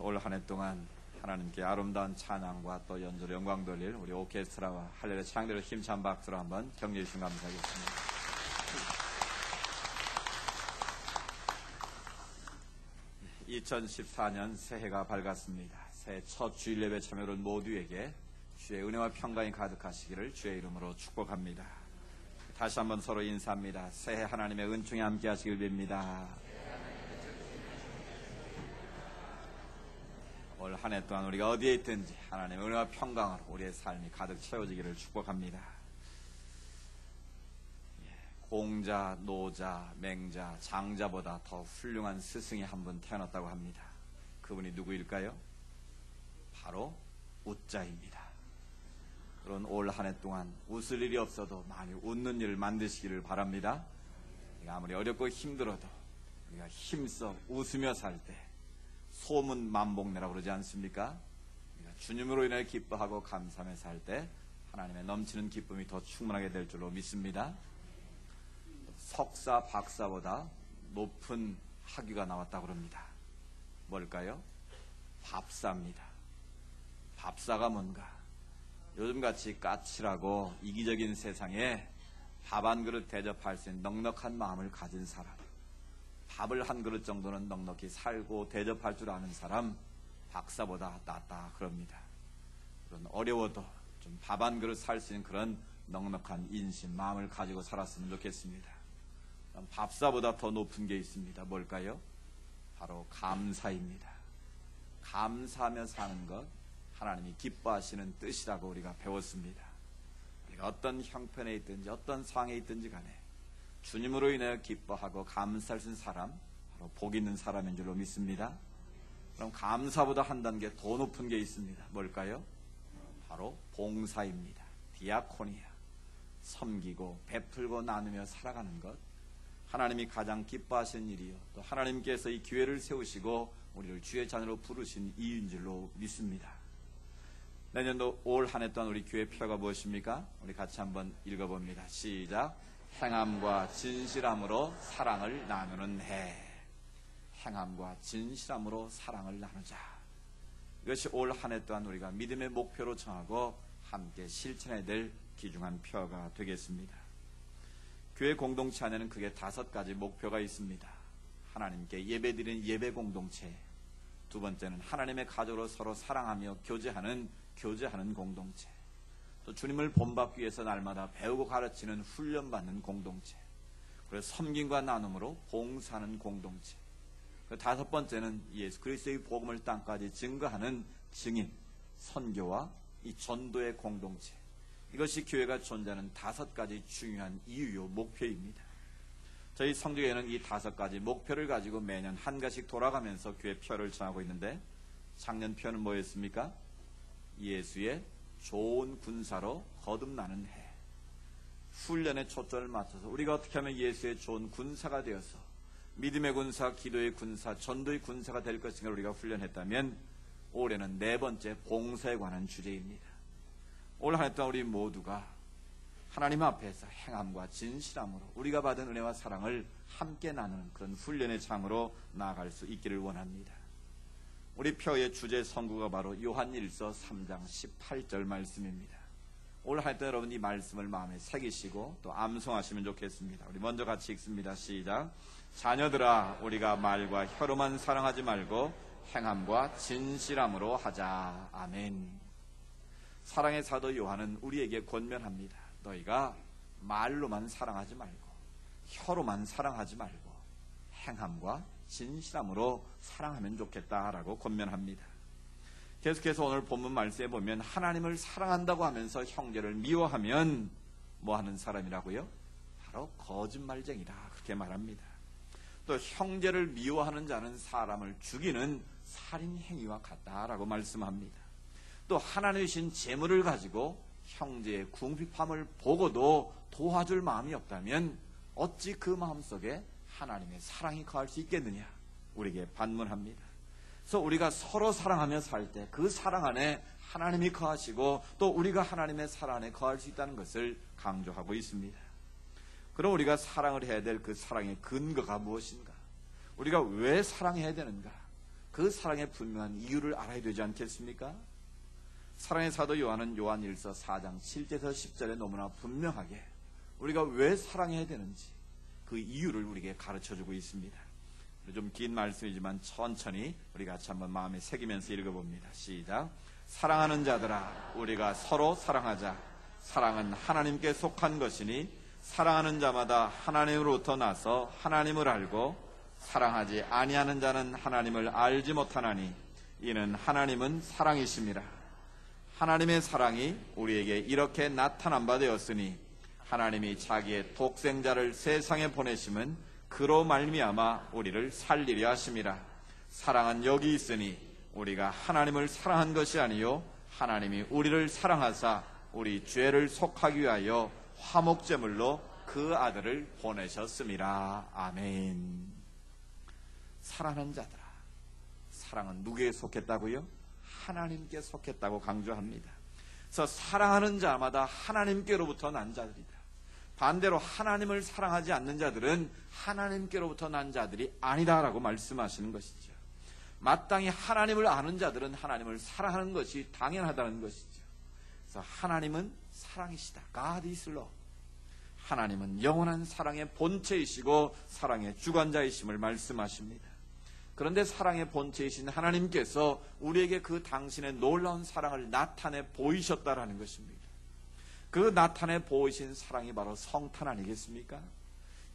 올 한 해 동안 하나님께 아름다운 찬양과 또 연주로 영광 돌릴 우리 오케스트라와 할렐루야 찬양대로 힘찬 박수로 한번 격려해 주시면 감사하겠습니다. 2014년 새해가 밝았습니다. 새해 첫 주일 예배 참여를 모두에게 주의 은혜와 평강이 가득하시기를 주의 이름으로 축복합니다. 다시 한번 서로 인사합니다. 새해 하나님의 은총이 함께 하시길 빕니다. 올 한 해 동안 우리가 어디에 있든지 하나님의 은혜와 평강으로 우리의 삶이 가득 채워지기를 축복합니다. 공자, 노자, 맹자, 장자보다 더 훌륭한 스승이 한 분 태어났다고 합니다. 그분이 누구일까요? 바로 웃자입니다. 그런 올 한 해 동안 웃을 일이 없어도 많이 웃는 일을 만드시기를 바랍니다. 우리가 아무리 어렵고 힘들어도 우리가 힘써 웃으며 살 때 소문 만복내라고 그러지 않습니까? 우리가 주님으로 인해 기뻐하고 감사하며 살 때 하나님의 넘치는 기쁨이 더 충만하게 될 줄로 믿습니다. 석사, 박사보다 높은 학위가 나왔다고 합니다. 뭘까요? 밥사입니다. 밥사가 뭔가? 요즘같이 까칠하고 이기적인 세상에 밥 한 그릇 대접할 수 있는 넉넉한 마음을 가진 사람, 밥을 한 그릇 정도는 넉넉히 살고 대접할 줄 아는 사람, 박사보다 낫다 그럽니다. 그런 어려워도 좀 밥 한 그릇 살 수 있는 그런 넉넉한 인심, 마음을 가지고 살았으면 좋겠습니다. 밥사보다 더 높은 게 있습니다. 뭘까요? 바로 감사입니다. 감사하며 사는 것, 하나님이 기뻐하시는 뜻이라고 우리가 배웠습니다. 우리가 어떤 형편에 있든지 어떤 상황에 있든지 간에 주님으로 인하여 기뻐하고 감사할 수 있는 사람, 바로 복 있는 사람인 줄로 믿습니다. 그럼 감사보다 한 단계 더 높은 게 있습니다. 뭘까요? 바로 봉사입니다. 디아코니아. 섬기고 베풀고 나누며 살아가는 것, 하나님이 가장 기뻐하시는 일이요, 또 하나님께서 이 기회를 세우시고 우리를 주의 자녀로 부르신 이유인 줄로 믿습니다. 내년도 올 한 해 동안 우리 교회 표가 무엇입니까? 우리 같이 한번 읽어봅니다. 시작. 행함과 진실함으로 사랑을 나누는 해. 행함과 진실함으로 사랑을 나누자. 이것이 올 한 해 동안 우리가 믿음의 목표로 정하고 함께 실천해야 될 귀중한 표가 되겠습니다. 교회 공동체 안에는 크게 5가지 목표가 있습니다. 하나님께 예배드리는 예배 공동체, 두 번째는 하나님의 가족으로 서로 사랑하며 교제하는 공동체, 또 주님을 본받기 위해서 날마다 배우고 가르치는 훈련받는 공동체, 그리고 섬김과 나눔으로 봉사하는 공동체, 그 5번째는 예수 그리스도의 복음을 땅까지 증거하는 증인, 선교와 이 전도의 공동체. 이것이 교회가 존재하는 5가지 중요한 이유요 목표입니다. 저희 성교회는 이 5가지 목표를 가지고 매년 한 가지씩 돌아가면서 교회 표를 정하고 있는데, 작년 표는 뭐였습니까? 예수의 좋은 군사로 거듭나는 해. 훈련에 초점을 맞춰서 우리가 어떻게 하면 예수의 좋은 군사가 되어서 믿음의 군사, 기도의 군사, 전도의 군사가 될 것인가 우리가 훈련했다면, 올해는 4번째 봉사에 관한 주제입니다. 올 한 해 동안 우리 모두가 하나님 앞에서 행함과 진실함으로 우리가 받은 은혜와 사랑을 함께 나누는 그런 훈련의 장으로 나아갈 수 있기를 원합니다. 우리 표의 주제 선구가 바로 요한일서 3장 18절 말씀입니다. 올 한 해 동안 여러분 이 말씀을 마음에 새기시고 또 암송하시면 좋겠습니다. 우리 먼저 같이 읽습니다. 시작. 자녀들아, 우리가 말과 혀로만 사랑하지 말고 행함과 진실함으로 하자. 아멘. 사랑의 사도 요한은 우리에게 권면합니다. 너희가 말로만 사랑하지 말고 혀로만 사랑하지 말고 행함과 진실함으로 사랑하면 좋겠다라고 권면합니다. 계속해서 오늘 본문 말씀에 보면 하나님을 사랑한다고 하면서 형제를 미워하면 뭐 하는 사람이라고요? 바로 거짓말쟁이다, 그렇게 말합니다. 또 형제를 미워하는 자는 사람을 죽이는 살인 행위와 같다라고 말씀합니다. 또 하나님이 주신 재물을 가지고 형제의 궁핍함을 보고도 도와줄 마음이 없다면 어찌 그 마음속에 하나님의 사랑이 거할 수 있겠느냐, 우리에게 반문합니다. 그래서 우리가 서로 사랑하며 살 때 그 사랑 안에 하나님이 거하시고 또 우리가 하나님의 사랑 안에 거할 수 있다는 것을 강조하고 있습니다. 그럼 우리가 사랑을 해야 될 그 사랑의 근거가 무엇인가? 우리가 왜 사랑해야 되는가? 그 사랑의 분명한 이유를 알아야 되지 않겠습니까? 사랑의 사도 요한은 요한일서 4장 7절에서 10절에 너무나 분명하게 우리가 왜 사랑해야 되는지 그 이유를 우리에게 가르쳐주고 있습니다. 좀 긴 말씀이지만 천천히 우리 같이 한번 마음에 새기면서 읽어봅니다. 시작. 사랑하는 자들아, 우리가 서로 사랑하자. 사랑은 하나님께 속한 것이니 사랑하는 자마다 하나님으로부터 나서 하나님을 알고 사랑하지 아니하는 자는 하나님을 알지 못하나니 이는 하나님은 사랑이심이라. 하나님의 사랑이 우리에게 이렇게 나타난 바 되었으니 하나님이 자기의 독생자를 세상에 보내심은 그로 말미암아 우리를 살리려 하심이라. 사랑은 여기 있으니 우리가 하나님을 사랑한 것이 아니요 하나님이 우리를 사랑하사 우리 죄를 속하기 위하여 화목제물로 그 아들을 보내셨음이라. 아멘. 사랑하는 자들아, 사랑은 누구에 속했다고요? 하나님께 속했다고 강조합니다. 그래서 사랑하는 자마다 하나님께로부터 난 자들이다. 반대로 하나님을 사랑하지 않는 자들은 하나님께로부터 난 자들이 아니다라고 말씀하시는 것이죠. 마땅히 하나님을 아는 자들은 하나님을 사랑하는 것이 당연하다는 것이죠. 그래서 하나님은 사랑이시다. God is love. 하나님은 영원한 사랑의 본체이시고 사랑의 주관자이심을 말씀하십니다. 그런데 사랑의 본체이신 하나님께서 우리에게 그 당신의 놀라운 사랑을 나타내 보이셨다라는 것입니다. 그 나타내 보이신 사랑이 바로 성탄 아니겠습니까?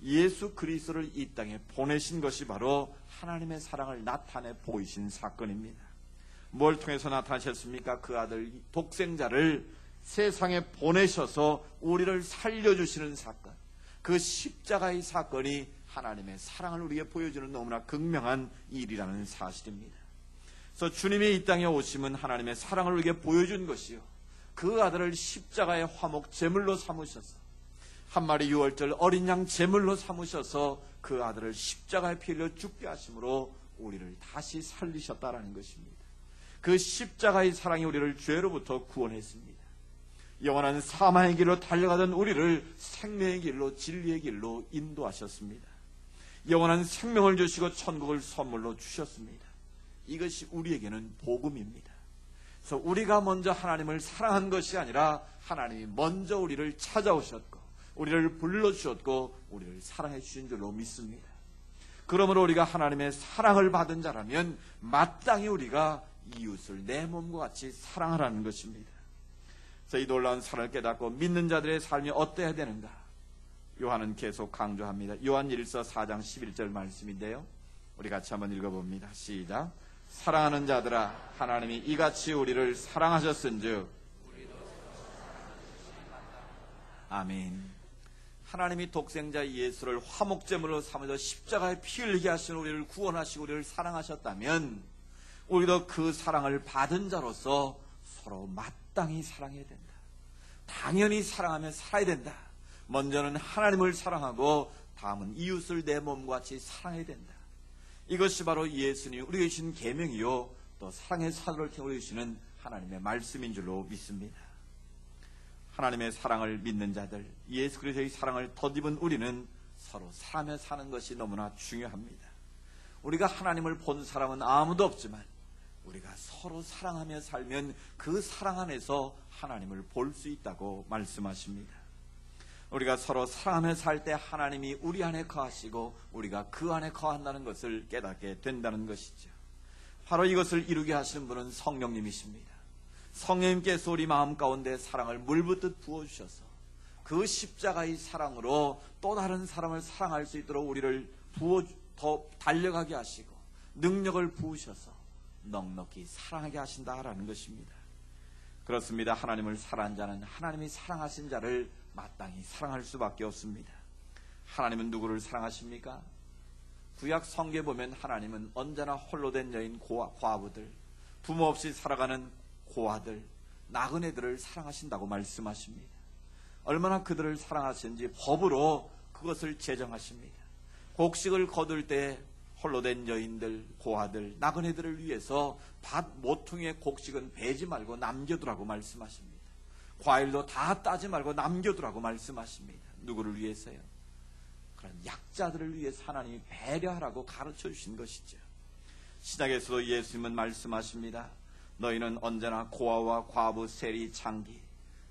예수 그리스도를 이 땅에 보내신 것이 바로 하나님의 사랑을 나타내 보이신 사건입니다. 뭘 통해서 나타나셨습니까? 그 아들 독생자를 세상에 보내셔서 우리를 살려주시는 사건, 그 십자가의 사건이 하나님의 사랑을 우리에게 보여주는 너무나 극명한 일이라는 사실입니다. 그래서 주님이 이 땅에 오심은 하나님의 사랑을 우리에게 보여준 것이요, 그 아들을 십자가의 화목 제물로 삼으셔서 한 마리 유월절 어린 양 제물로 삼으셔서 그 아들을 십자가에 피 흘려 죽게 하심으로 우리를 다시 살리셨다라는 것입니다. 그 십자가의 사랑이 우리를 죄로부터 구원했습니다. 영원한 사망의 길로 달려가던 우리를 생명의 길로, 진리의 길로 인도하셨습니다. 영원한 생명을 주시고 천국을 선물로 주셨습니다. 이것이 우리에게는 복음입니다. 그래서 우리가 먼저 하나님을 사랑한 것이 아니라 하나님이 먼저 우리를 찾아오셨고 우리를 불러주셨고 우리를 사랑해 주신 줄로 믿습니다. 그러므로 우리가 하나님의 사랑을 받은 자라면 마땅히 우리가 이웃을 내 몸과 같이 사랑하라는 것입니다. 그래서 이 놀라운 사랑을 깨닫고 믿는 자들의 삶이 어때야 되는가? 요한은 계속 강조합니다. 요한 1서 4장 11절 말씀인데요, 우리 같이 한번 읽어봅니다. 시작. 사랑하는 자들아, 하나님이 이같이 우리를 사랑하셨은즉. 아멘. 하나님이 독생자 예수를 화목제물로 삼으셔 십자가에 피 흘리게 하신 우리를 구원하시고 우리를 사랑하셨다면 우리도 그 사랑을 받은 자로서 서로 마땅히 사랑해야 된다. 당연히 사랑하며 살아야 된다. 먼저는 하나님을 사랑하고 다음은 이웃을 내 몸과 같이 사랑해야 된다. 이것이 바로 예수님이 우리에게 주신 계명이요, 또 사랑의 사도를 통해 우리에게 주시는 하나님의 말씀인 줄로 믿습니다. 하나님의 사랑을 믿는 자들, 예수 그리스도의 사랑을 덧입은 우리는 서로 사랑하며 사는 것이 너무나 중요합니다. 우리가 하나님을 본 사람은 아무도 없지만 우리가 서로 사랑하며 살면 그 사랑 안에서 하나님을 볼 수 있다고 말씀하십니다. 우리가 서로 사랑하며 살 때 하나님이 우리 안에 거하시고 우리가 그 안에 거한다는 것을 깨닫게 된다는 것이죠. 바로 이것을 이루게 하시는 분은 성령님이십니다. 성령님께서 우리 마음 가운데 사랑을 물붓듯 부어주셔서 그 십자가의 사랑으로 또 다른 사람을 사랑할 수 있도록 우리를 더 달려가게 하시고 능력을 부으셔서 넉넉히 사랑하게 하신다라는 것입니다. 그렇습니다. 하나님을 사랑한 자는 하나님이 사랑하신 자를 마땅히 사랑할 수밖에 없습니다. 하나님은 누구를 사랑하십니까? 구약 성경에 보면 하나님은 언제나 홀로 된 여인 과부들, 부모 없이 살아가는 고아들, 나그네들을 사랑하신다고 말씀하십니다. 얼마나 그들을 사랑하시는지 법으로 그것을 제정하십니다. 곡식을 거둘 때 홀로 된 여인들, 고아들, 나그네들을 위해서 밭 모퉁이의 곡식은 베지 말고 남겨두라고 말씀하십니다. 과일도 다 따지 말고 남겨두라고 말씀하십니다. 누구를 위해서요? 그런 약자들을 위해서 하나님이 배려하라고 가르쳐 주신 것이죠. 신약에서도 예수님은 말씀하십니다. 너희는 언제나 고아와 과부, 세리, 장기,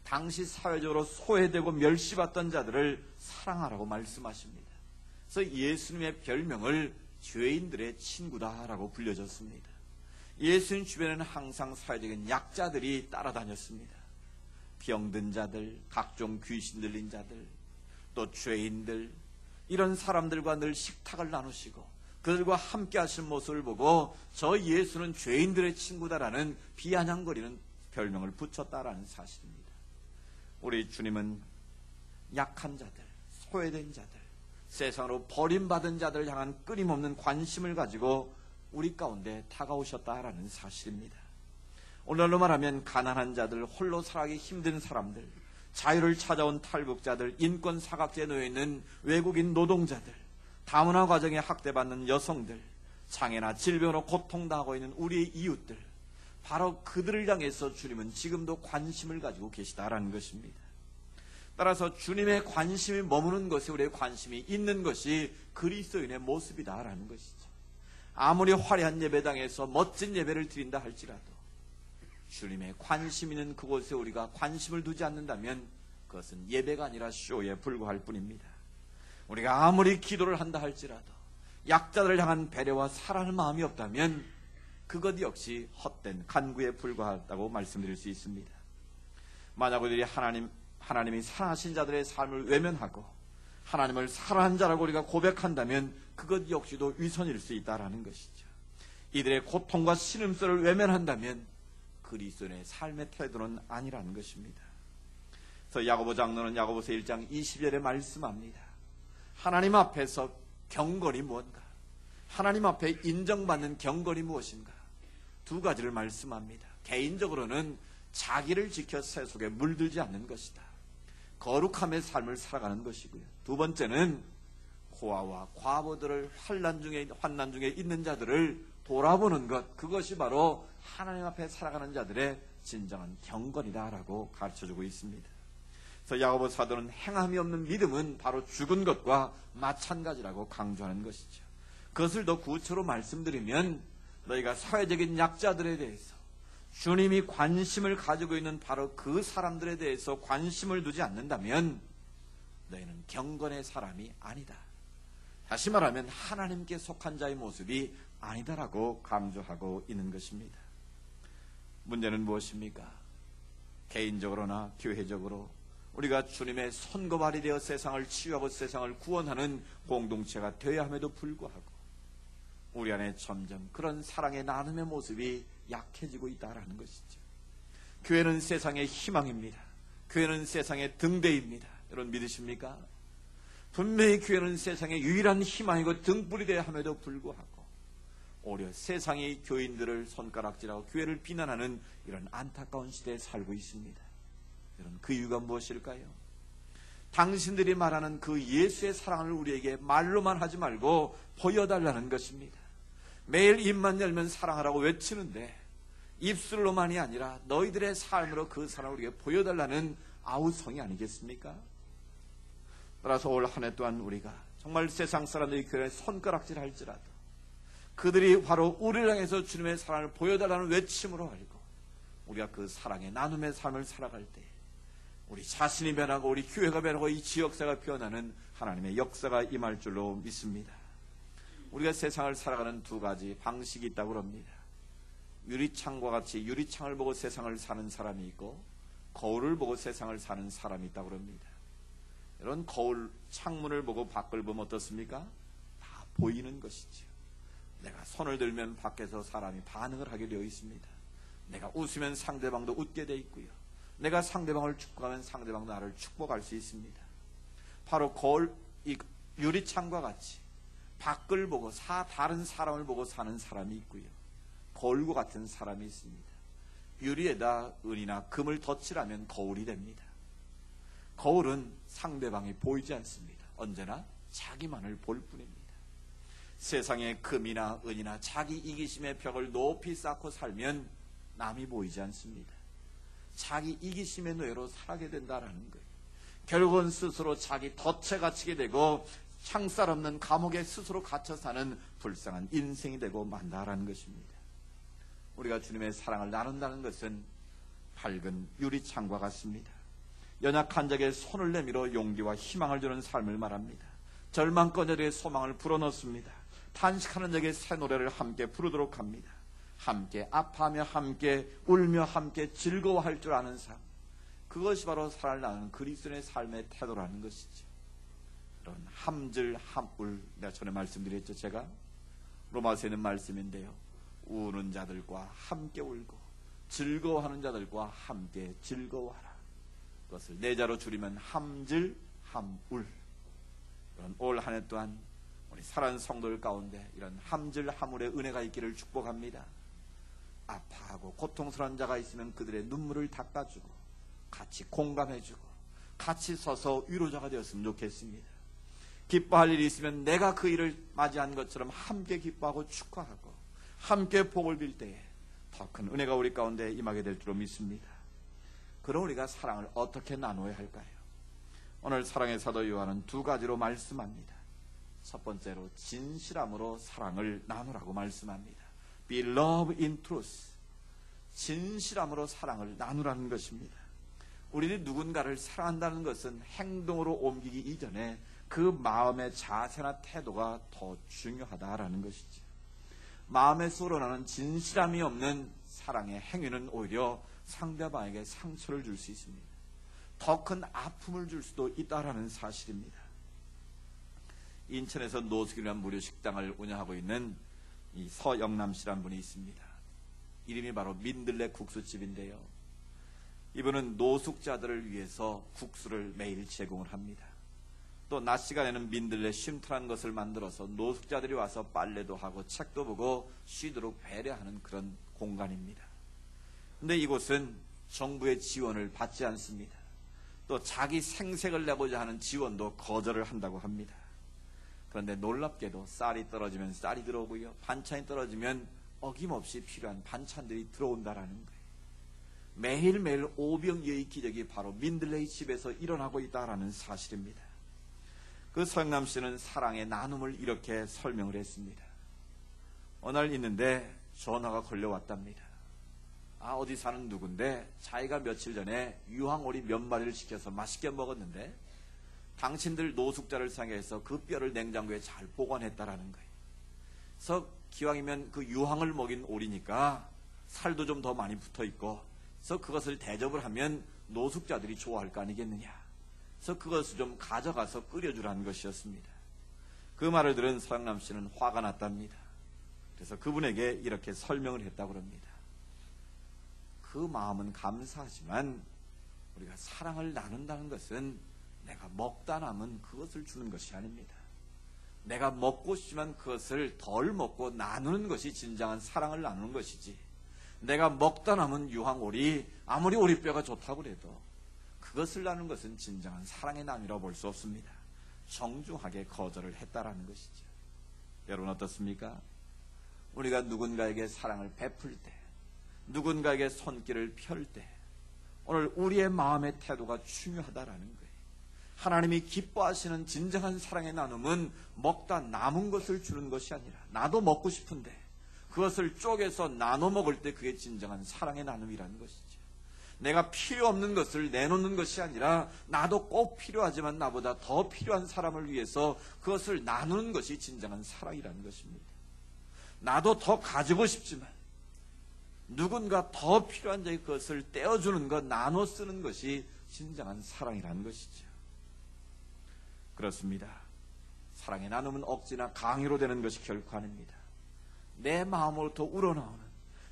당시 사회적으로 소외되고 멸시받던 자들을 사랑하라고 말씀하십니다. 그래서 예수님의 별명을 죄인들의 친구다라고 불려졌습니다. 예수님 주변에는 항상 사회적인 약자들이 따라다녔습니다. 병든 자들, 각종 귀신 들린 자들, 또 죄인들, 이런 사람들과 늘 식탁을 나누시고 그들과 함께 하신 모습을 보고 저 예수는 죄인들의 친구다라는 비아냥거리는 별명을 붙였다라는 사실입니다. 우리 주님은 약한 자들, 소외된 자들, 세상으로 버림받은 자들을 향한 끊임없는 관심을 가지고 우리 가운데 다가오셨다라는 사실입니다. 오늘날로 말하면 가난한 자들, 홀로 살아가기 힘든 사람들, 자유를 찾아온 탈북자들, 인권 사각지에 놓여있는 외국인 노동자들, 다문화 과정에 학대받는 여성들, 장애나 질병으로 고통당하고 있는 우리의 이웃들, 바로 그들을 향해서 주님은 지금도 관심을 가지고 계시다라는 것입니다. 따라서 주님의 관심이 머무는 것이 우리의 관심이 있는 것이 그리스도인의 모습이다라는 것이죠. 아무리 화려한 예배당에서 멋진 예배를 드린다 할지라도 주님의 관심 있는 그곳에 우리가 관심을 두지 않는다면 그것은 예배가 아니라 쇼에 불과할 뿐입니다. 우리가 아무리 기도를 한다 할지라도 약자들을 향한 배려와 사랑하는 마음이 없다면 그것 역시 헛된 간구에 불과하다고 말씀드릴 수 있습니다. 만약 우리들이 하나님이 사랑하신 자들의 삶을 외면하고 하나님을 사랑한 자라고 우리가 고백한다면 그것 역시도 위선일 수 있다라는 것이죠. 이들의 고통과 신음소리를 외면한다면 그리스도인의 삶의 태도는 아니라는 것입니다. 그래서 야고보 장로는 야고보서 1장 20절에 말씀합니다. 하나님 앞에서 경건이 무엇인가? 하나님 앞에 인정받는 경건이 무엇인가? 두 가지를 말씀합니다. 개인적으로는 자기를 지켜 세속에 물들지 않는 것이다. 거룩함의 삶을 살아가는 것이고요. 두 번째는 고아와 과부들을 환난 중에 있는 자들을 돌아보는 것, 그것이 바로 하나님 앞에 살아가는 자들의 진정한 경건이다라고 가르쳐주고 있습니다. 그래서 야고보 사도는 행함이 없는 믿음은 바로 죽은 것과 마찬가지라고 강조하는 것이죠. 그것을 더 구체로 말씀드리면 너희가 사회적인 약자들에 대해서 주님이 관심을 가지고 있는 바로 그 사람들에 대해서 관심을 두지 않는다면 너희는 경건의 사람이 아니다. 다시 말하면 하나님께 속한 자의 모습이 아니다라고 강조하고 있는 것입니다. 문제는 무엇입니까? 개인적으로나 교회적으로 우리가 주님의 손거발이 되어 세상을 치유하고 세상을 구원하는 공동체가 되어야 함에도 불구하고 우리 안에 점점 그런 사랑의 나눔의 모습이 약해지고 있다라는 것이죠. 교회는 세상의 희망입니다. 교회는 세상의 등대입니다. 여러분 믿으십니까? 분명히 교회는 세상의 유일한 희망이고 등불이 되어야 함에도 불구하고 오히려 세상이 교인들을 손가락질하고 교회를 비난하는 이런 안타까운 시대에 살고 있습니다. 여러분 그 이유가 무엇일까요? 당신들이 말하는 그 예수의 사랑을 우리에게 말로만 하지 말고 보여달라는 것입니다. 매일 입만 열면 사랑하라고 외치는데 입술로만이 아니라 너희들의 삶으로 그 사랑을 우리에게 보여달라는 아우성이 아니겠습니까? 따라서 올 한 해 또한 우리가 정말 세상 사람들이 교회에 손가락질 할지라도 그들이 바로 우리를 향해서 주님의 사랑을 보여달라는 외침으로 알고 우리가 그 사랑의 나눔의 삶을 살아갈 때 우리 자신이 변하고 우리 교회가 변하고 이 지역사가 변하는 하나님의 역사가 임할 줄로 믿습니다. 우리가 세상을 살아가는 두 가지 방식이 있다고 합니다. 유리창과 같이 유리창을 보고 세상을 사는 사람이 있고 거울을 보고 세상을 사는 사람이 있다고 합니다. 이런 거울 창문을 보고 밖을 보면 어떻습니까? 다 보이는 것이죠. 내가 손을 들면 밖에서 사람이 반응을 하게 되어 있습니다. 내가 웃으면 상대방도 웃게 되어 있고요. 내가 상대방을 축복하면 상대방도 나를 축복할 수 있습니다. 바로 거울, 이 유리창과 같이 밖을 보고 다른 사람을 보고 사는 사람이 있고요. 거울과 같은 사람이 있습니다. 유리에다 은이나 금을 덧칠하면 거울이 됩니다. 거울은 상대방이 보이지 않습니다. 언제나 자기만을 볼 뿐입니다. 세상에 금이나 은이나 자기 이기심의 벽을 높이 쌓고 살면 남이 보이지 않습니다. 자기 이기심의 노예로 살게 된다는 거예요. 결국은 스스로 자기 덫에 갇히게 되고 창살 없는 감옥에 스스로 갇혀 사는 불쌍한 인생이 되고 만다라는 것입니다. 우리가 주님의 사랑을 나눈다는 것은 밝은 유리창과 같습니다. 연약한 자에게 손을 내밀어 용기와 희망을 주는 삶을 말합니다. 절망권 자들의 소망을 불어넣습니다. 탄식하는 자에게 새 노래를 함께 부르도록 합니다. 함께 아파하며 함께 울며 함께 즐거워할 줄 아는 삶, 그것이 바로 사랑을 나누는 그리스도인의 삶의 태도라는 것이죠. 이런 함질 함울, 내가 전에 말씀드렸죠. 제가 로마서에 있는 말씀인데요, 우는 자들과 함께 울고 즐거워하는 자들과 함께 즐거워하라. 그것을 네 자로 줄이면 함질 함울. 이런 올 한 해 또한 우리 사랑하는 성도들 가운데 이런 함질 함울의 은혜가 있기를 축복합니다. 아파하고 고통스러운 자가 있으면 그들의 눈물을 닦아주고 같이 공감해주고 같이 서서 위로자가 되었으면 좋겠습니다. 기뻐할 일이 있으면 내가 그 일을 맞이한 것처럼 함께 기뻐하고 축하하고 함께 복을 빌 때에 더 큰 은혜가 우리 가운데 임하게 될 줄로 믿습니다. 그럼 우리가 사랑을 어떻게 나누어야 할까요? 오늘 사랑의 사도 요한은 두 가지로 말씀합니다. 첫 번째로 진실함으로 사랑을 나누라고 말씀합니다. Be love in truth. 진실함으로 사랑을 나누라는 것입니다. 우리들이 누군가를 사랑한다는 것은 행동으로 옮기기 이전에 그 마음의 자세나 태도가 더 중요하다라는 것이죠. 마음에서 우러나는 진실함이 없는 사랑의 행위는 오히려 상대방에게 상처를 줄 수 있습니다. 더 큰 아픔을 줄 수도 있다라는 사실입니다. 인천에서 노숙이라는 무료 식당을 운영하고 있는 이 서영남 씨라는 분이 있습니다. 이름이 바로 민들레 국수집인데요, 이분은 노숙자들을 위해서 국수를 매일 제공을 합니다. 또 낮 시간에는 민들레 쉼터라는 것을 만들어서 노숙자들이 와서 빨래도 하고 책도 보고 쉬도록 배려하는 그런 공간입니다. 근데 이곳은 정부의 지원을 받지 않습니다. 또 자기 생색을 내고자 하는 지원도 거절을 한다고 합니다. 그런데 놀랍게도 쌀이 떨어지면 쌀이 들어오고요, 반찬이 떨어지면 어김없이 필요한 반찬들이 들어온다라는 거예요. 매일매일 오병이어의 기적이 바로 민들레의 집에서 일어나고 있다라는 사실입니다. 그 서영남 씨는 사랑의 나눔을 이렇게 설명을 했습니다. 어느 날 있는데 전화가 걸려왔답니다. 어디 사는 누군데 자기가 며칠 전에 유황오리 몇 마리를 시켜서 맛있게 먹었는데 당신들 노숙자를 상해서 그 뼈를 냉장고에 잘 보관했다라는 거예요. 그래서 기왕이면 그 유황을 먹인 오리니까 살도 좀 더 많이 붙어있고, 그래서 그것을 대접을 하면 노숙자들이 좋아할 거 아니겠느냐. 그래서 그것을 좀 가져가서 끓여주라는 것이었습니다. 그 말을 들은 서영남 씨는 화가 났답니다. 그래서 그분에게 이렇게 설명을 했다고 합니다. 그 마음은 감사하지만 우리가 사랑을 나눈다는 것은 내가 먹다 남은 그것을 주는 것이 아닙니다. 내가 먹고 싶지만 그것을 덜 먹고 나누는 것이 진정한 사랑을 나누는 것이지, 내가 먹다 남은 유황오리, 아무리 오리뼈가 좋다고 해도 그것을 나누는 것은 진정한 사랑의 나눔이라고 볼 수 없습니다. 정중하게 거절을 했다라는 것이죠. 여러분 어떻습니까? 우리가 누군가에게 사랑을 베풀 때, 누군가에게 손길을 펼 때 오늘 우리의 마음의 태도가 중요하다라는 거예요. 하나님이 기뻐하시는 진정한 사랑의 나눔은 먹다 남은 것을 주는 것이 아니라, 나도 먹고 싶은데 그것을 쪼개서 나눠 먹을 때 그게 진정한 사랑의 나눔이라는 것이죠. 내가 필요 없는 것을 내놓는 것이 아니라 나도 꼭 필요하지만 나보다 더 필요한 사람을 위해서 그것을 나누는 것이 진정한 사랑이라는 것입니다. 나도 더 가지고 싶지만 누군가 더 필요한 자의 그것을 떼어주는 것, 나눠 쓰는 것이 진정한 사랑이라는 것이죠. 그렇습니다. 사랑의 나눔은 억지나 강요로 되는 것이 결코 아닙니다. 내 마음으로부터 우러나오는,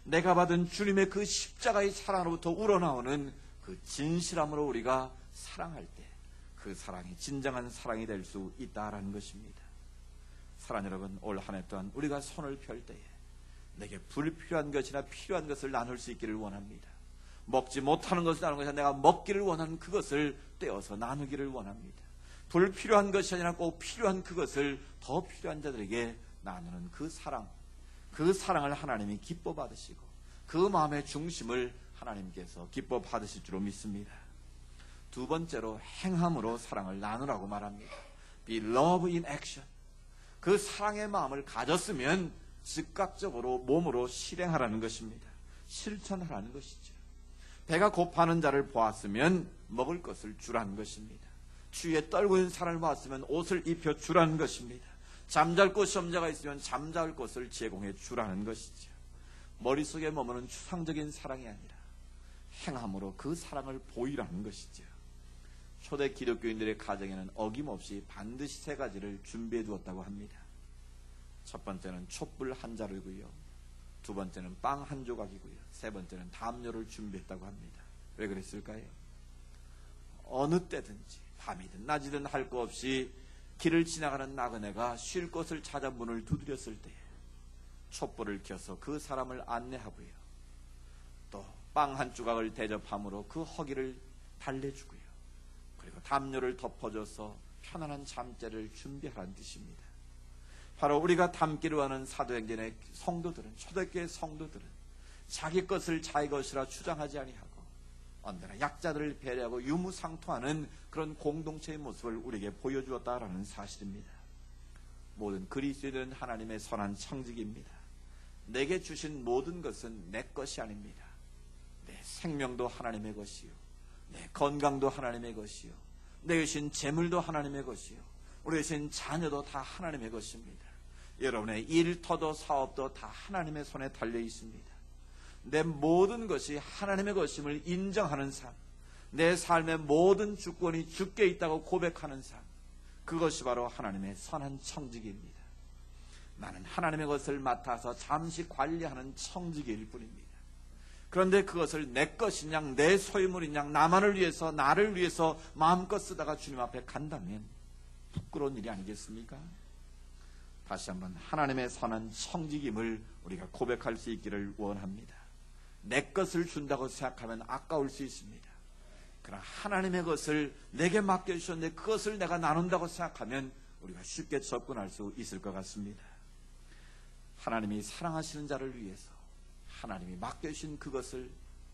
내가 받은 주님의 그 십자가의 사랑으로부터 우러나오는 그 진실함으로 우리가 사랑할 때 그 사랑이 진정한 사랑이 될 수 있다라는 것입니다. 사랑 여러분, 올 한 해 동안 우리가 손을 펼 때에 내게 불필요한 것이나 필요한 것을 나눌 수 있기를 원합니다. 먹지 못하는 것을 나누는 것이 아니라 내가 먹기를 원하는 그것을 떼어서 나누기를 원합니다. 불필요한 것이 아니라 꼭 필요한 그것을 더 필요한 자들에게 나누는 그 사랑을 하나님이 기뻐 받으시고 그 마음의 중심을 하나님께서 기뻐 받으실 줄로 믿습니다. 두 번째로 행함으로 사랑을 나누라고 말합니다. be love in action. 그 사랑의 마음을 가졌으면 즉각적으로 몸으로 실행하라는 것입니다. 실천하라는 것이죠. 배가 고파하는 자를 보았으면 먹을 것을 주라는 것입니다. 추위에 떨고 있는 사람을 보았으면 옷을 입혀 주라는 것입니다. 잠잘 곳이 없는 자가 있으면 잠잘 곳을 제공해 주라는 것이죠. 머릿속에 머무는 추상적인 사랑이 아니라 행함으로 그 사랑을 보이라는 것이죠. 초대 기독교인들의 가정에는 어김없이 반드시 세 가지를 준비해 두었다고 합니다. 첫 번째는 촛불 한 자루고요, 두 번째는 빵 한 조각이고요, 세 번째는 담요를 준비했다고 합니다. 왜 그랬을까요? 어느 때든지 밤이든 낮이든 할 거 없이 길을 지나가는 나그네가 쉴 곳을 찾아 문을 두드렸을 때 촛불을 켜서 그 사람을 안내하고요, 또 빵 한 조각을 대접함으로 그 허기를 달래주고요, 그리고 담요를 덮어줘서 편안한 잠자리를 준비하라는 뜻입니다. 바로 우리가 닮기로 하는 사도행전의 성도들은, 초대교회 성도들은 자기 것을 자기 것이라 주장하지 아니하고 언제나 약자들을 배려하고 유무상통하는 그런 공동체의 모습을 우리에게 보여주었다라는 사실입니다. 모든 그리스도인은 하나님의 선한 청지기입니다. 내게 주신 모든 것은 내 것이 아닙니다. 내 생명도 하나님의 것이요, 내 건강도 하나님의 것이요, 내 주신 재물도 하나님의 것이요, 우리 주신 자녀도 다 하나님의 것입니다. 여러분의 일터도 사업도 다 하나님의 손에 달려 있습니다. 내 모든 것이 하나님의 것임을 인정하는 삶, 내 삶의 모든 주권이 주께 있다고 고백하는 삶, 그것이 바로 하나님의 선한 청지기입니다. 나는 하나님의 것을 맡아서 잠시 관리하는 청지기일 뿐입니다. 그런데 그것을 내 것인 양, 내 소유물인 양, 나만을 위해서, 나를 위해서 마음껏 쓰다가 주님 앞에 간다면 부끄러운 일이 아니겠습니까? 다시 한번 하나님의 선한 청지기임을 우리가 고백할 수 있기를 원합니다. 내 것을 준다고 생각하면 아까울 수 있습니다. 그러나 하나님의 것을 내게 맡겨주셨는데 그것을 내가 나눈다고 생각하면 우리가 쉽게 접근할 수 있을 것 같습니다. 하나님이 사랑하시는 자를 위해서 하나님이 맡겨주신 그것을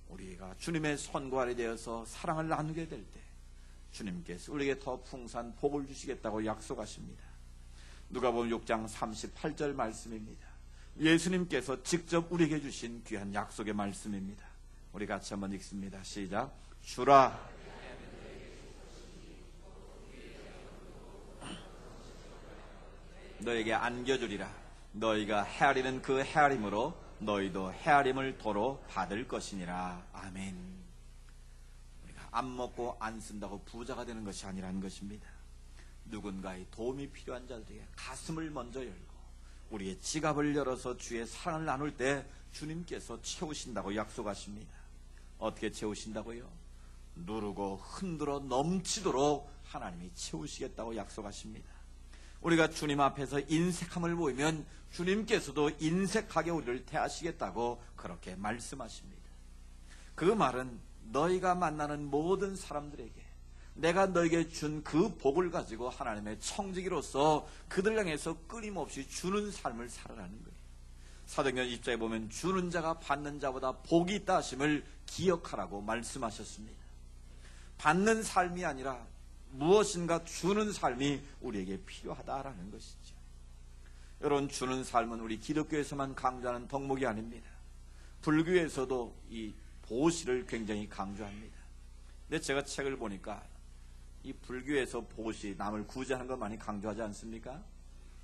우리가 주님의 손과 발이 되어서 사랑을 나누게 될 때 주님께서 우리에게 더 풍성한 복을 주시겠다고 약속하십니다. 누가복음 6장 38절 말씀입니다. 예수님께서 직접 우리에게 주신 귀한 약속의 말씀입니다. 우리 같이 한번 읽습니다. 시작. 주라 너에게 안겨주리라. 너희가 헤아리는 그 헤아림으로 너희도 헤아림을 도로 받을 것이니라. 아멘. 우리가 안 먹고 안 쓴다고 부자가 되는 것이 아니라는 것입니다. 누군가의 도움이 필요한 자들에게 가슴을 먼저 열고 우리의 지갑을 열어서 주의 사랑을 나눌 때 주님께서 채우신다고 약속하십니다. 어떻게 채우신다고요? 누르고 흔들어 넘치도록 하나님이 채우시겠다고 약속하십니다. 우리가 주님 앞에서 인색함을 보이면 주님께서도 인색하게 우리를 대하시겠다고 그렇게 말씀하십니다. 그 말은 너희가 만나는 모든 사람들에게 내가 너에게 준 그 복을 가지고 하나님의 청지기로서 그들 향해서 끊임없이 주는 삶을 살아가는 거예요. 사도행전 20장에 보면 주는 자가 받는 자보다 복이 있다 하심을 기억하라고 말씀하셨습니다. 받는 삶이 아니라 무엇인가 주는 삶이 우리에게 필요하다라는 것이죠. 여러분, 주는 삶은 우리 기독교에서만 강조하는 덕목이 아닙니다. 불교에서도 이 보시를 굉장히 강조합니다. 근데 제가 책을 보니까 이 불교에서 보시, 남을 구제하는 걸 많이 강조하지 않습니까?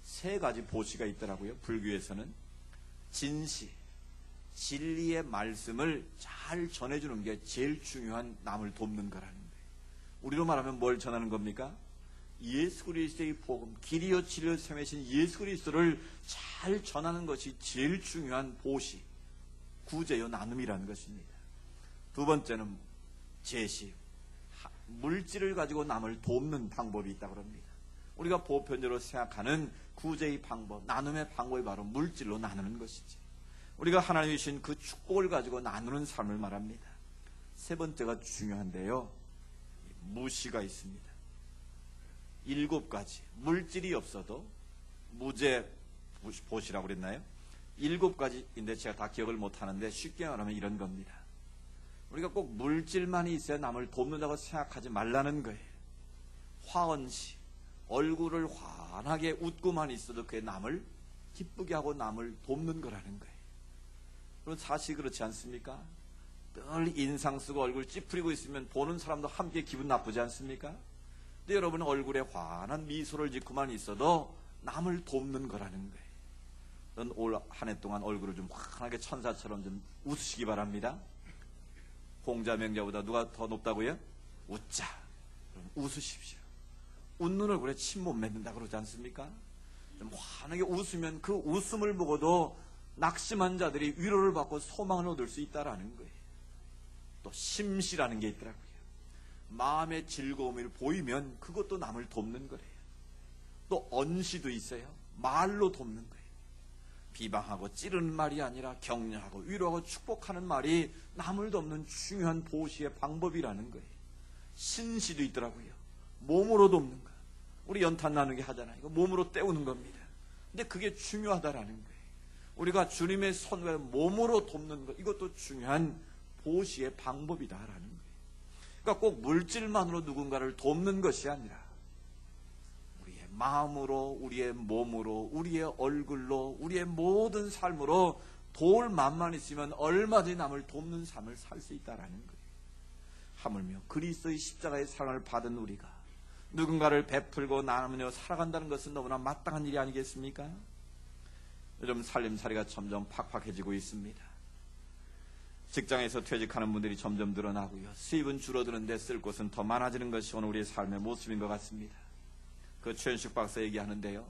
세 가지 보시가 있더라고요. 불교에서는 진시, 진리의 말씀을 잘 전해주는 게 제일 중요한 남을 돕는 거라는 거예요. 우리로 말하면 뭘 전하는 겁니까? 예수 그리스도의 복음, 길이요 진리요 생명이신 예수 그리스도를 잘 전하는 것이 제일 중요한 보시, 구제요 나눔이라는 것입니다. 두 번째는 제시, 물질을 가지고 남을 돕는 방법이 있다고 합니다. 우리가 보편적으로 생각하는 구제의 방법, 나눔의 방법이 바로 물질로 나누는 것이지. 우리가 하나님이 주신 그 축복을 가지고 나누는 삶을 말합니다. 세 번째가 중요한데요, 무시가 있습니다. 7가지, 물질이 없어도 무제 보시라고 그랬나요? 7가지인데 제가 다 기억을 못하는데 쉽게 말하면 이런 겁니다. 우리가 꼭 물질만이 있어야 남을 돕는다고 생각하지 말라는 거예요. 화언시, 얼굴을 환하게 웃고만 있어도 그게 남을 기쁘게 하고 남을 돕는 거라는 거예요. 그럼 사실 그렇지 않습니까? 늘 인상 쓰고 얼굴 찌푸리고 있으면 보는 사람도 함께 기분 나쁘지 않습니까? 근데 여러분 얼굴에 환한 미소를 짓고만 있어도 남을 돕는 거라는 거예요. 올 한 해 동안 얼굴을 좀 환하게 천사처럼 좀 웃으시기 바랍니다. 공자 명자보다 누가 더 높다고요? 웃자. 그럼 웃으십시오. 웃는 얼굴에 침 못 맺는다 그러지 않습니까? 좀 환하게 웃으면 그 웃음을 보고도 낙심한 자들이 위로를 받고 소망을 얻을 수 있다라는 거예요. 또 심시라는 게 있더라고요. 마음의 즐거움을 보이면 그것도 남을 돕는 거래요. 또 언시도 있어요. 말로 돕는 거예요. 비방하고 찌르는 말이 아니라 격려하고 위로하고 축복하는 말이 남을 돕는 중요한 보시의 방법이라는 거예요. 신시도 있더라고요. 몸으로 돕는 거. 우리 연탄 나누기 하잖아요. 이거 몸으로 때우는 겁니다. 근데 그게 중요하다라는 거예요. 우리가 주님의 손과 몸으로 돕는 것, 이것도 중요한 보시의 방법이다라는 거예요. 그러니까 꼭 물질만으로 누군가를 돕는 것이 아니라 우리의 마음으로, 우리의 몸으로, 우리의 얼굴로, 우리의 모든 삶으로 도울 마음만 있으면 얼마든지 남을 돕는 삶을 살 수 있다라는 거예요. 하물며 그리스도의 십자가의 사랑을 받은 우리가 누군가를 베풀고 나누며 살아간다는 것은 너무나 마땅한 일이 아니겠습니까? 요즘 살림살이가 점점 팍팍해지고 있습니다. 직장에서 퇴직하는 분들이 점점 늘어나고요. 수입은 줄어드는데 쓸 곳은 더 많아지는 것이 오늘 우리의 삶의 모습인 것 같습니다. 그 최현식 박사 얘기하는데요.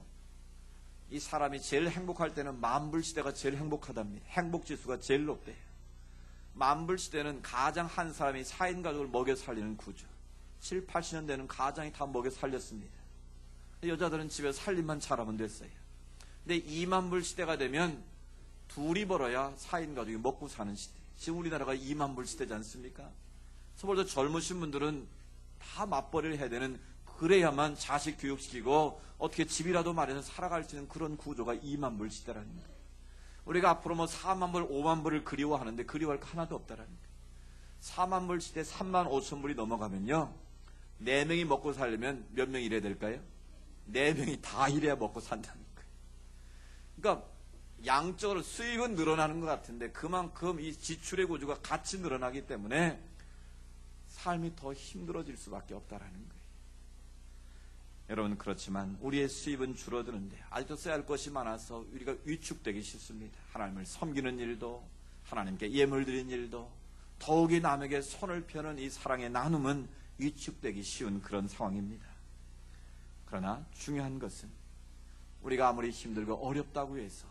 이 사람이 제일 행복할 때는 만불시대가 제일 행복하답니다. 행복지수가 제일 높대요. 만불시대는 가장 한 사람이 4인 가족을 먹여 살리는 구조. 7, 80년대는 가장이 다 먹여 살렸습니다. 여자들은 집에 살림만 잘하면 됐어요. 근데 2만불 시대가 되면 둘이 벌어야 4인 가족이 먹고 사는 시대. 지금 우리나라가 2만불 시대지 않습니까? 서울도 젊으신 분들은 다 맞벌이를 해야 되는, 그래야만 자식 교육시키고 어떻게 집이라도 마련해서 살아갈 수 있는 그런 구조가 2만불 시대라는 거예요. 우리가 앞으로 4만불, 5만불을 그리워하는데 그리워할 거 하나도 없다라는 거예요. 4만불 시대 3만 5천불이 넘어가면요, 4명이 먹고 살려면 몇 명이 일해야 될까요? 4명이 다 일해야 먹고 산다는 거예요. 그러니까 양적으로 수익은 늘어나는 것 같은데 그만큼 이 지출의 구조가 같이 늘어나기 때문에 삶이 더 힘들어질 수밖에 없다라는 거예요. 여러분, 그렇지만 우리의 수입은 줄어드는데 아직도 써야 할 것이 많아서 우리가 위축되기 쉽습니다. 하나님을 섬기는 일도, 하나님께 예물 드리는 일도, 더욱이 남에게 손을 펴는 이 사랑의 나눔은 위축되기 쉬운 그런 상황입니다. 그러나 중요한 것은 우리가 아무리 힘들고 어렵다고 해서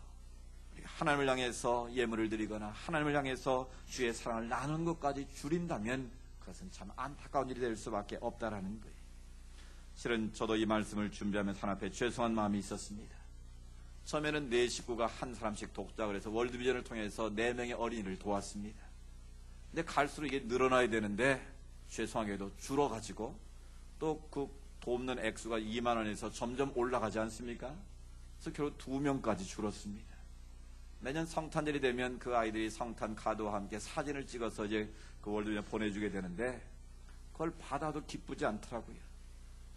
우리가 하나님을 향해서 예물을 드리거나 하나님을 향해서 주의 사랑을 나누는 것까지 줄인다면 그것은 참 안타까운 일이 될 수밖에 없다라는 거예요. 실은 저도 이 말씀을 준비하면서 하나 앞에 죄송한 마음이 있었습니다. 처음에는 4 식구가 한 사람씩 돕자고 해서 월드비전을 통해서 4명의 어린이를 도왔습니다. 근데 갈수록 이게 늘어나야 되는데 죄송하게도 줄어가지고 또 그 돕는 액수가 2만 원에서 점점 올라가지 않습니까? 그래서 결국 2명까지 줄었습니다. 매년 성탄절이 되면 그 아이들이 성탄 카드와 함께 사진을 찍어서 이제 그 월드비전 보내주게 되는데 그걸 받아도 기쁘지 않더라고요.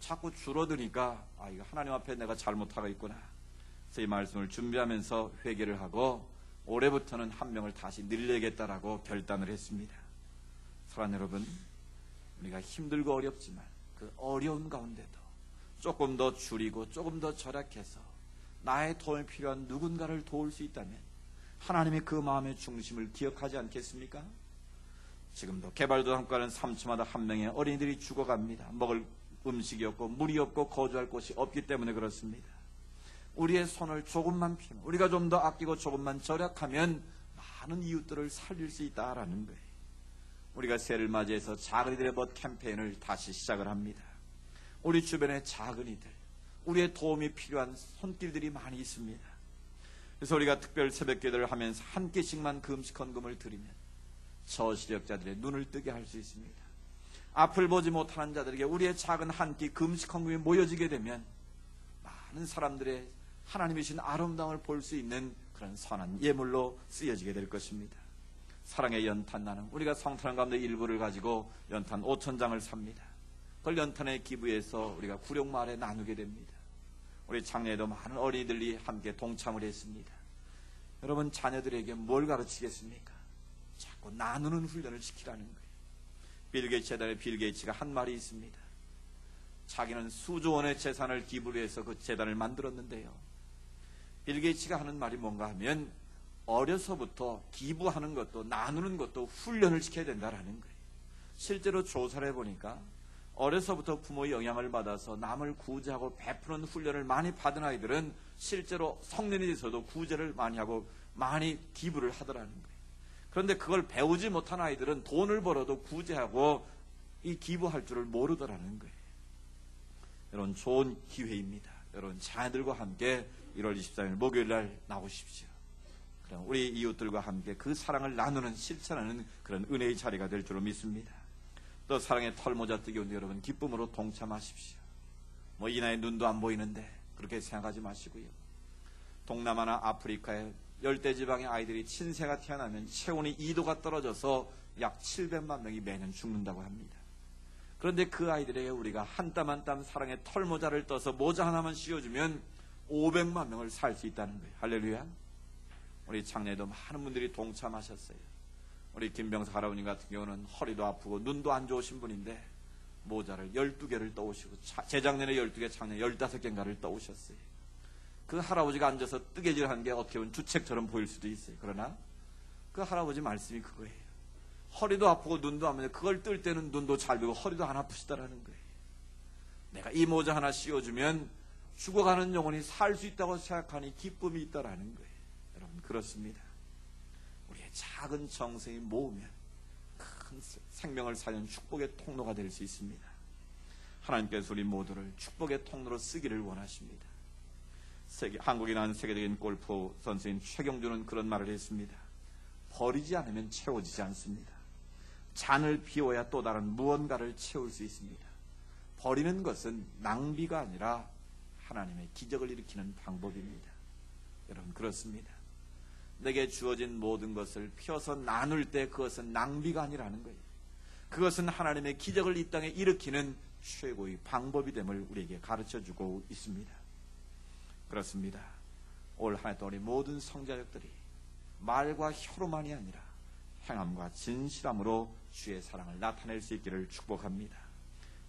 자꾸 줄어드니까 이거 하나님 앞에 내가 잘못하고 있구나. 그래서 이 말씀을 준비하면서 회개를 하고 올해부터는 1명을 다시 늘려야겠다라고 결단을 했습니다. 사랑하는 여러분, 우리가 힘들고 어렵지만 그 어려운 가운데도 조금 더 줄이고 조금 더 절약해서 나의 도움이 필요한 누군가를 도울 수 있다면 하나님이 그 마음의 중심을 기억하지 않겠습니까? 지금도 개발도상과는 3초마다 1명의 어린이들이 죽어갑니다. 먹을 음식이 없고 물이 없고 거주할 곳이 없기 때문에 그렇습니다. 우리의 손을 조금만 피면, 우리가 좀 더 아끼고 조금만 절약하면 많은 이웃들을 살릴 수 있다라는 거예요. 우리가 새해를 맞이해서 작은이들의 벗 캠페인을 다시 시작을 합니다. 우리 주변에 작은이들, 우리의 도움이 필요한 손길들이 많이 있습니다. 그래서 우리가 특별 새벽기도를 하면서 한 끼씩만 그 음식 헌금을 드리면 저시력자들의 눈을 뜨게 할 수 있습니다. 앞을 보지 못하는 자들에게 우리의 작은 한 끼 그 음식 헌금이 모여지게 되면 많은 사람들의 하나님이신 아름다움을 볼 수 있는 그런 선한 예물로 쓰여지게 될 것입니다. 사랑의 연탄 나눔, 우리가 성탄 가운데 일부를 가지고 연탄 5,000장을 삽니다. 그걸 연탄에 기부해서 우리가 구룡마을에 나누게 됩니다. 우리 장례에도 많은 어린이들이 함께 동참을 했습니다. 여러분, 자녀들에게 뭘 가르치겠습니까? 자꾸 나누는 훈련을 시키라는 거예요. 빌 게이츠 재단의 빌 게이츠가 한 말이 있습니다. 자기는 수조 원의 재산을 기부를 해서 그 재단을 만들었는데요, 빌 게이츠가 하는 말이 뭔가 하면 어려서부터 기부하는 것도 나누는 것도 훈련을 시켜야 된다라는 거예요. 실제로 조사를 해보니까 어려서부터 부모의 영향을 받아서 남을 구제하고 베푸는 훈련을 많이 받은 아이들은 실제로 성년이 돼서도 구제를 많이 하고 많이 기부를 하더라는 거예요. 그런데 그걸 배우지 못한 아이들은 돈을 벌어도 구제하고 이 기부할 줄을 모르더라는 거예요. 여러분, 좋은 기회입니다. 여러분, 자녀들과 함께 1월 24일 목요일 날 나오십시오. 그럼 우리 이웃들과 함께 그 사랑을 나누는, 실천하는 그런 은혜의 자리가 될 줄로 믿습니다. 또 사랑의 털모자 뜨기 오는데 여러분, 기쁨으로 동참하십시오. 뭐 이 나이 눈도 안 보이는데 그렇게 생각하지 마시고요. 동남아나 아프리카의 열대지방의 아이들이 신생아 태어나면 체온이 2도가 떨어져서 약 700만 명이 매년 죽는다고 합니다. 그런데 그 아이들에게 우리가 한 땀 한 땀 사랑의 털모자를 떠서 모자 하나만 씌워주면 500만 명을 살 수 있다는 거예요. 할렐루야. 우리 장례에도 많은 분들이 동참하셨어요. 우리 김병석 할아버님 같은 경우는 허리도 아프고 눈도 안 좋으신 분인데 모자를 12개를 떠오시고 재작년에 12개, 작년에 15개인가를 떠오셨어요. 그 할아버지가 앉아서 뜨개질한 게 어떻게 보면 주책처럼 보일 수도 있어요. 그러나 그 할아버지 말씀이 그거예요. 허리도 아프고 눈도 안 보이는데 그걸 뜰 때는 눈도 잘 보이고 허리도 안 아프시다라는 거예요. 내가 이 모자 하나 씌워주면 죽어가는 영혼이 살 수 있다고 생각하니 기쁨이 있다라는 거예요. 여러분, 그렇습니다. 우리의 작은 정성이 모으면 큰 생명을 살리는 축복의 통로가 될 수 있습니다. 하나님께서 우리 모두를 축복의 통로로 쓰기를 원하십니다. 한국에 나온 세계적인 골프 선수인 최경주는 그런 말을 했습니다. 버리지 않으면 채워지지 않습니다. 잔을 비워야 또 다른 무언가를 채울 수 있습니다. 버리는 것은 낭비가 아니라 하나님의 기적을 일으키는 방법입니다. 여러분, 그렇습니다. 내게 주어진 모든 것을 펴서 나눌 때 그것은 낭비가 아니라는 거예요. 그것은 하나님의 기적을 이 땅에 일으키는 최고의 방법이 됨을 우리에게 가르쳐주고 있습니다. 그렇습니다. 올 한 해 동안 우리 모든 성자족들이 말과 혀로만이 아니라 행함과 진실함으로 주의 사랑을 나타낼 수 있기를 축복합니다.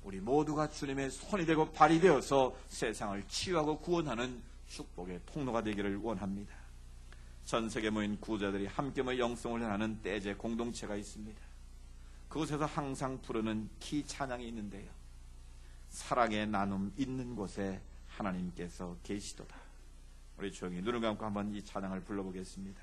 우리 모두가 주님의 손이 되고 발이 되어서 세상을 치유하고 구원하는 축복의 통로가 되기를 원합니다. 전 세계에 모인 구자들이 함께 모여 영성을 하는 떼제 공동체가 있습니다. 그곳에서 항상 부르는 키 찬양이 있는데요, 사랑의 나눔 있는 곳에 하나님께서 계시도다. 우리 조용히 눈을 감고 한번 이 찬양을 불러보겠습니다.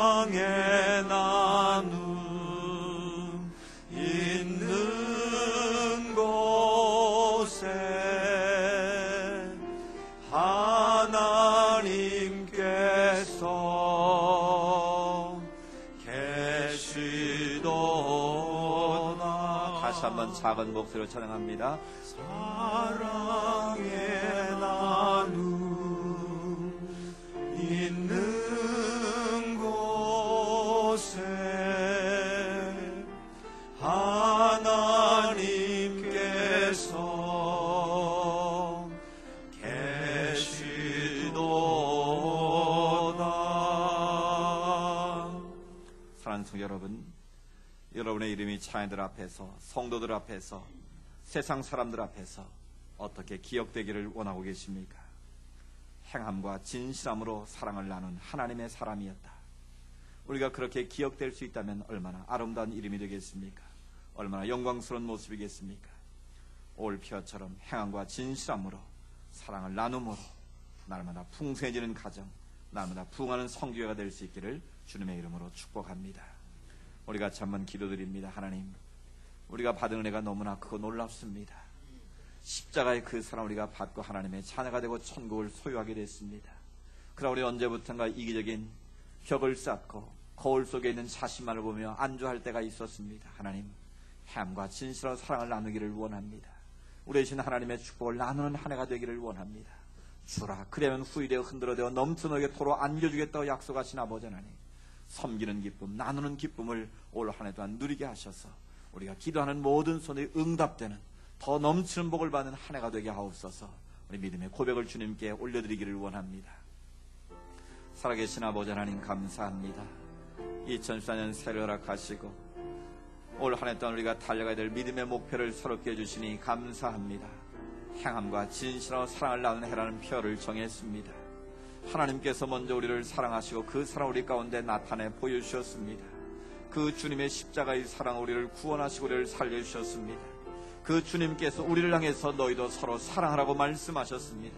사랑의 나눔 있는 곳에 하나님께서 계시도다. 다시 한번 작은 목소리로 찬양합니다. 사랑의 나눔 있는 하나님께서 계시도다. 사랑하는 성도 여러분, 여러분의 이름이 자녀들 앞에서, 성도들 앞에서, 세상 사람들 앞에서 어떻게 기억되기를 원하고 계십니까? 행함과 진실함으로 사랑을 나눈 하나님의 사람이었다. 우리가 그렇게 기억될 수 있다면 얼마나 아름다운 이름이 되겠습니까? 얼마나 영광스러운 모습이겠습니까? 올피어처럼 행함과 진실함으로 사랑을 나눔으로 날마다 풍성해지는 가정, 날마다 부흥하는 성교회가 될 수 있기를 주님의 이름으로 축복합니다. 우리 같이 한번 기도드립니다. 하나님, 우리가 받은 은혜가 너무나 크고 놀랍습니다. 십자가의 그 사랑 우리가 받고 하나님의 자녀가 되고 천국을 소유하게 됐습니다. 그러나 우리 언제부턴가 이기적인 벽을 쌓고 거울 속에 있는 자신만을 보며 안주할 때가 있었습니다. 하나님, 행함과 진실한 사랑을 나누기를 원합니다. 우리 신 하나님의 축복을 나누는 한 해가 되기를 원합니다. 주라, 그러면 후일에 흔들어대어 넘쳐나게 토로 안겨주겠다고 약속하신 아버지 하나님, 섬기는 기쁨, 나누는 기쁨을 올 한 해 동안 누리게 하셔서 우리가 기도하는 모든 손에 응답되는 더 넘치는 복을 받는 한 해가 되게 하옵소서. 우리 믿음의 고백을 주님께 올려드리기를 원합니다. 살아계신 아버지 하나님 감사합니다. 2014년 새로 허락하시고 올 한 해 동안 우리가 달려가야 될 믿음의 목표를 새롭게 해주시니 감사합니다. 행함과 진실하고 사랑을 나누는 해라는 표를 정했습니다. 하나님께서 먼저 우리를 사랑하시고 그 사랑 우리 가운데 나타내 보여주셨습니다. 그 주님의 십자가의 사랑 우리를 구원하시고 우리를 살려주셨습니다. 그 주님께서 우리를 향해서 너희도 서로 사랑하라고 말씀하셨습니다.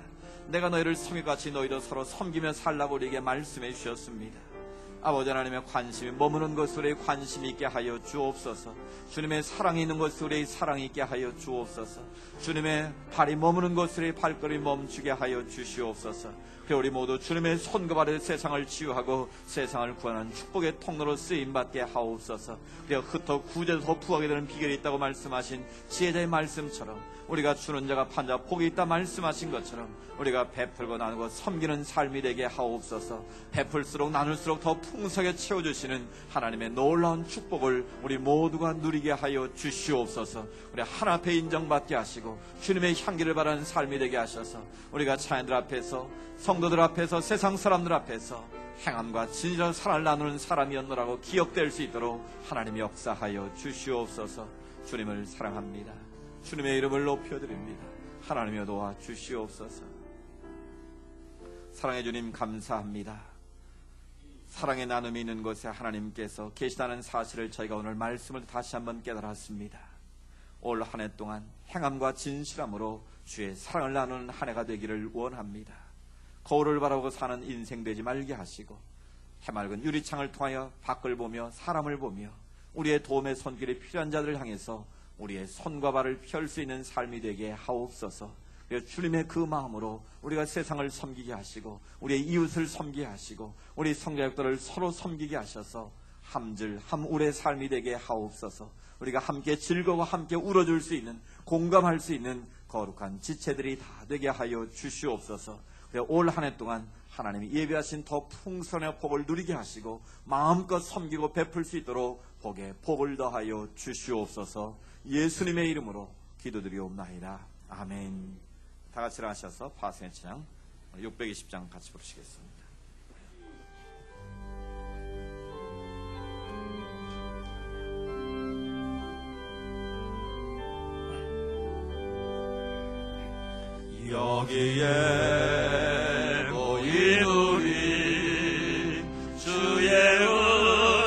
내가 너희를 섬기같이 너희도 서로 섬기며 살라고 우리에게 말씀해 주셨습니다. 아버지 하나님의 관심이 머무는 것을 우리의 관심이 있게 하여 주옵소서. 주님의 사랑이 있는 것을 우리의 사랑이 있게 하여 주옵소서. 주님의 발이 머무는 것을 우리의 발걸음이 멈추게 하여 주시옵소서. 그리고 우리 모두 주님의 손과 발에 세상을 치유하고 세상을 구하는 축복의 통로로 쓰임받게 하옵소서. 그리고 흩어 구제서 부하게 되는 비결이 있다고 말씀하신 지혜자의 말씀처럼 우리가 주는 자가 판 자 복이 있다 말씀하신 것처럼 우리가 베풀고 나누고 섬기는 삶이 되게 하옵소서. 베풀수록 나눌수록 더 풍성하게 채워주시는 하나님의 놀라운 축복을 우리 모두가 누리게 하여 주시옵소서. 우리 하나 앞에 인정받게 하시고 주님의 향기를 바라는 삶이 되게 하셔서 우리가 자연들 앞에서 성도들 앞에서 세상 사람들 앞에서 행함과 진실한 사랑을 나누는 사람이었노라고 기억될 수 있도록 하나님이 역사하여 주시옵소서. 주님을 사랑합니다. 주님의 이름을 높여드립니다. 하나님여 도와 주시옵소서. 사랑의 주님 감사합니다. 사랑의 나눔이 있는 곳에 하나님께서 계시다는 사실을 저희가 오늘 말씀을 다시 한번 깨달았습니다. 올 한 해 동안 행함과 진실함으로 주의 사랑을 나누는 한 해가 되기를 원합니다. 거울을 바라보고 사는 인생 되지 말게 하시고 해맑은 유리창을 통하여 밖을 보며 사람을 보며 우리의 도움의 손길이 필요한 자들을 향해서 우리의 손과 발을 펼 수 있는 삶이 되게 하옵소서. 주님의 그 마음으로 우리가 세상을 섬기게 하시고 우리의 이웃을 섬기게 하시고 우리 성자역들을 서로 섬기게 하셔서 함질 함울의 삶이 되게 하옵소서. 우리가 함께 즐거워 함께 울어줄 수 있는 공감할 수 있는 거룩한 지체들이 다 되게 하여 주시옵소서. 올 한 해 동안 하나님이 예비하신 더 풍성한 복을 누리게 하시고 마음껏 섬기고 베풀 수 있도록 복에 복을 더하여 주시옵소서. 예수님의 이름으로 기도드리옵나이다. 아멘. 다 같이 일어나셔서 파수의 찬양 620장 같이 부르시겠습니다. 여기에 모인 우리 주의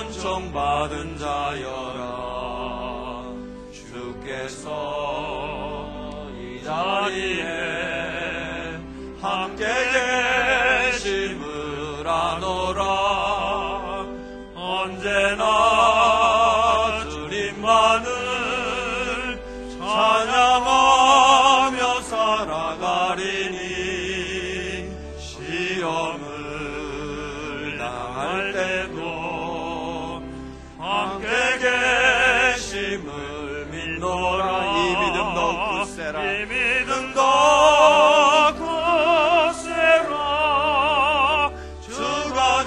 은총 받은 자여라. 주께서 이 자리에 함께 계심을 아노라. 언제나 주님만을 찬양하며 살아가리니 시험을 당할 때도 함께 계심을 믿노라. 이 믿음 더욱 굳세라. 이 믿음 더욱 굳세라. 주가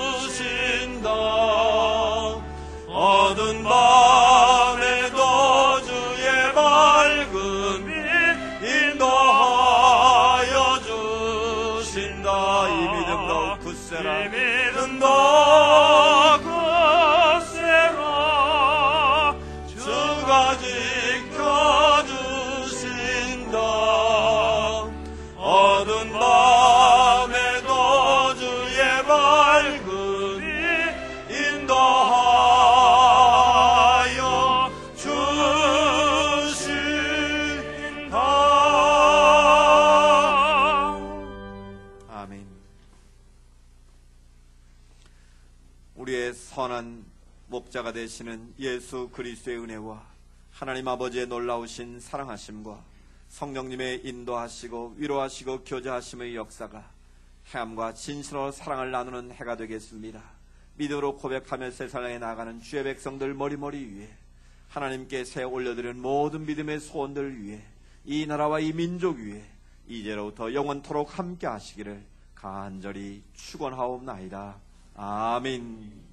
지켜주신다. 어두운 밤에도 주의 밝은 빛 인도하여 주신다. 이 믿음 더욱 굳세라. 이 믿음 더욱 굳세라. 주가 지켜주신다. 어두운 밤에도 주의 밝은 빛 인도하여 주신다. 아멘. 우리의 선한 목자가 되시는 예수 그리스도의 은혜와 하나님 아버지의 놀라우신 사랑하심과 성령님의 인도하시고 위로하시고 교제하심의 역사가 행함과 진실로 사랑을 나누는 해가 되겠습니다. 믿음으로 고백하며 세상에 나아가는 주의 백성들 머리머리 위에 하나님께 새 올려드리는 모든 믿음의 소원들 위해 이 나라와 이 민족 위에 이제로부터 영원토록 함께 하시기를 간절히 축원하옵나이다. 아멘.